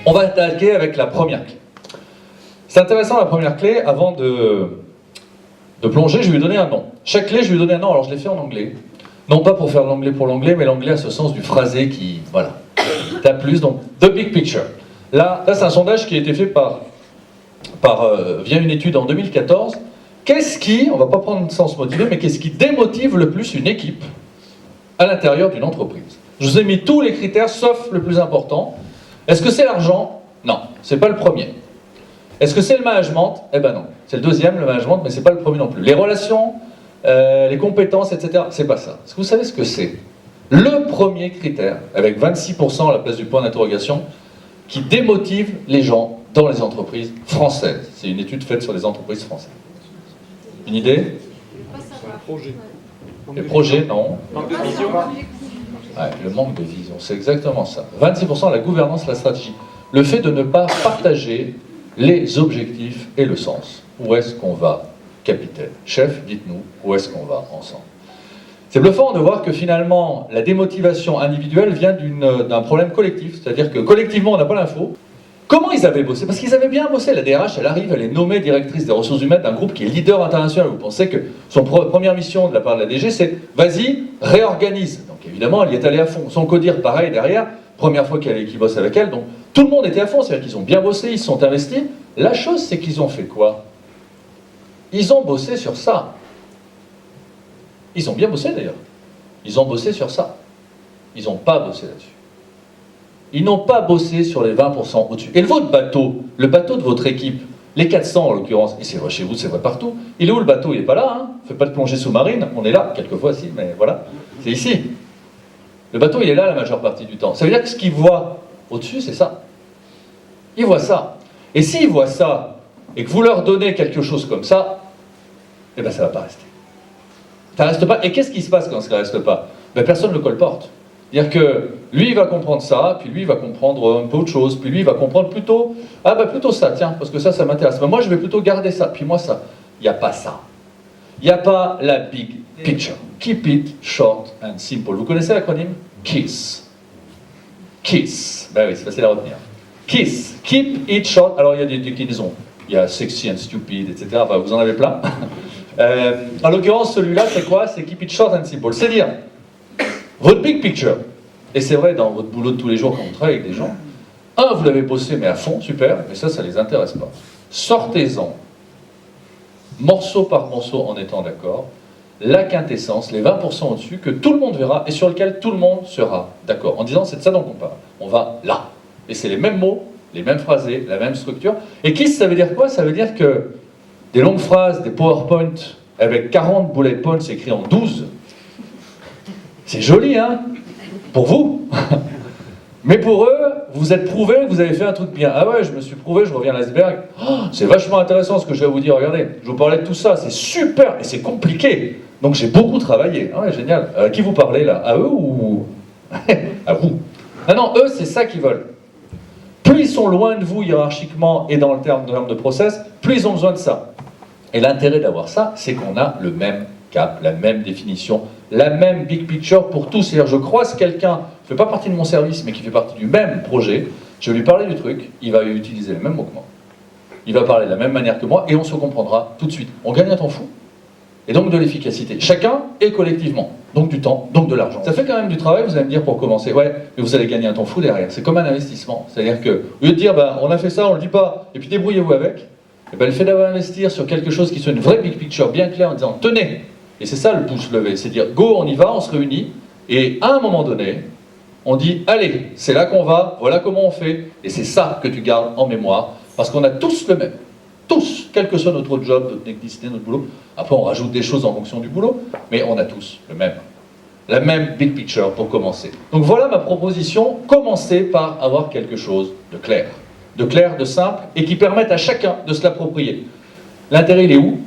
On va attaquer avec la première clé. C'est intéressant la première clé, avant de plonger, je vais lui donner un nom. Chaque clé, je vais lui donner un nom, alors je l'ai fait en anglais. Non pas pour faire l'anglais pour l'anglais, mais l'anglais à ce sens du phrasé qui, voilà, t'as plus, donc the big picture. Là c'est un sondage qui a été fait via une étude en 2014. Qu'est-ce qui, on va pas prendre le sens motivé, mais qu'est-ce qui démotive le plus une équipe à l'intérieur d'une entreprise? Je vous ai mis tous les critères, sauf le plus important. Est-ce que c'est l'argent? Non, c'est pas le premier. Est-ce que c'est le management? Eh ben non. C'est le deuxième, le management, mais c'est pas le premier non plus. Les relations, les compétences, etc., c'est pas ça. Est-ce que vous savez ce que c'est? Le premier critère, avec 26% à la place du point d'interrogation, qui démotive les gens dans les entreprises françaises. C'est une étude faite sur les entreprises françaises. Une idée? Projet. Les projets, non. Manque de vision. Ouais, le manque de vision, c'est exactement ça. 26% la gouvernance, la stratégie. Le fait de ne pas partager les objectifs et le sens. Où est-ce qu'on va, capitaine? Chef, dites-nous, où est-ce qu'on va ensemble? C'est bluffant de voir que finalement, la démotivation individuelle vient d'un problème collectif. C'est-à-dire que collectivement, on n'a pas l'info. Comment ils avaient bossé? Parce qu'ils avaient bien bossé. La DRH, elle arrive, elle est nommée directrice des ressources humaines d'un groupe qui est leader international. Vous pensez que son première mission de la part de la DG, c'est « vas-y, réorganise ». Donc évidemment, elle y est allée à fond. Son codir, pareil, derrière, première fois qu'il bosse avec elle. Donc tout le monde était à fond, c'est-à-dire qu'ils ont bien bossé, ils se sont investis. La chose, c'est qu'ils ont fait quoi? Ils ont bossé sur ça. Ils ont bien bossé d'ailleurs. Ils ont bossé sur ça. Ils n'ont pas bossé là-dessus. Ils n'ont pas bossé sur les 20% au-dessus. Et votre bateau, le bateau de votre équipe, les 400 en l'occurrence, et c'est vrai chez vous, c'est vrai partout, il est où le bateau? Il n'est pas là, hein? On ne fait pas de plongée sous-marine, on est là, quelquefois si, mais voilà, c'est ici. Le bateau, il est là la majeure partie du temps. Ça veut dire que ce qu'ils voient au-dessus, c'est ça. Ils voient ça. Et s'ils voient ça, et que vous leur donnez quelque chose comme ça, eh bien ça ne va pas rester. Ça ne reste pas. Et qu'est-ce qui se passe quand ça ne reste pas? Ben, personne ne le colporte. C'est-à-dire que lui, il va comprendre ça, puis lui, il va comprendre un peu autre chose, puis lui, il va comprendre plutôt, ah ben plutôt ça, tiens, parce que ça m'intéresse. Ben, moi, je vais plutôt garder ça, puis moi ça. Il n'y a pas ça. Il n'y a pas la big picture. Keep it short and simple. Vous connaissez l'acronyme? KISS. KISS. Ben oui, c'est facile à retenir. KISS. Keep it short. Alors, il y a des déclinaisons. Il y a sexy and stupid, etc. Enfin, vous en avez plein. En l'occurrence, celui-là, c'est quoi? C'est keep it short and simple. C'est dire, votre big picture, et c'est vrai dans votre boulot de tous les jours quand vous travaillez avec des gens, vous l'avez bossé mais à fond, super, mais ça les intéresse pas. Sortez-en, morceau par morceau en étant d'accord, la quintessence, les 20% au-dessus, que tout le monde verra et sur lequel tout le monde sera d'accord. En disant, c'est de ça dont on parle. On va là. Et c'est les mêmes mots, les mêmes phrasés, la même structure. Et KISS, ça veut dire quoi? Ça veut dire que des longues phrases, des PowerPoint avec 40 bullet points écrits en 12, c'est joli, hein? Pour vous. Mais pour eux, vous êtes prouvé que vous avez fait un truc bien. Ah ouais, je me suis prouvé, je reviens à l'iceberg. Oh, c'est vachement intéressant ce que je vais vous dire, regardez. Je vous parlais de tout ça, c'est super, et c'est compliqué. Donc j'ai beaucoup travaillé. Ah ouais, génial. À qui vous parlez là? À eux ou... à vous? Non, eux, c'est ça qu'ils veulent. Plus ils sont loin de vous hiérarchiquement et dans le terme de process, plus ils ont besoin de ça. Et l'intérêt d'avoir ça, c'est qu'on a le même cap, la même définition, la même big picture pour tous. C'est-à-dire, je croise quelqu'un qui ne fait pas partie de mon service, mais qui fait partie du même projet, je vais lui parler du truc, il va utiliser les mêmes mots que moi. Il va parler de la même manière que moi, et on se comprendra tout de suite. On gagne un temps fou, et donc de l'efficacité. Chacun et collectivement. Donc du temps, donc de l'argent. Ça fait quand même du travail, vous allez me dire pour commencer. Ouais, mais vous allez gagner un temps fou derrière. C'est comme un investissement. C'est-à-dire que, au lieu de dire, ben, on a fait ça, on ne le dit pas, et puis débrouillez-vous avec, et ben, le fait d'avoir investir sur quelque chose qui soit une vraie big picture bien claire en disant, tenez, et c'est ça le pouce levé, c'est dire, go, on y va, on se réunit, et à un moment donné, on dit, allez, c'est là qu'on va, voilà comment on fait, et c'est ça que tu gardes en mémoire, parce qu'on a tous le même. Tous, quel que soit notre job, notre technicité, notre boulot. Après, on rajoute des choses en fonction du boulot, mais on a tous le même. La même big picture pour commencer. Donc voilà ma proposition, commencez par avoir quelque chose de clair, de simple, et qui permette à chacun de se l'approprier. L'intérêt, il est où?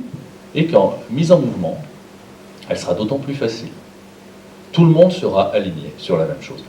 Et qu'en mise en mouvement, elle sera d'autant plus facile. Tout le monde sera aligné sur la même chose.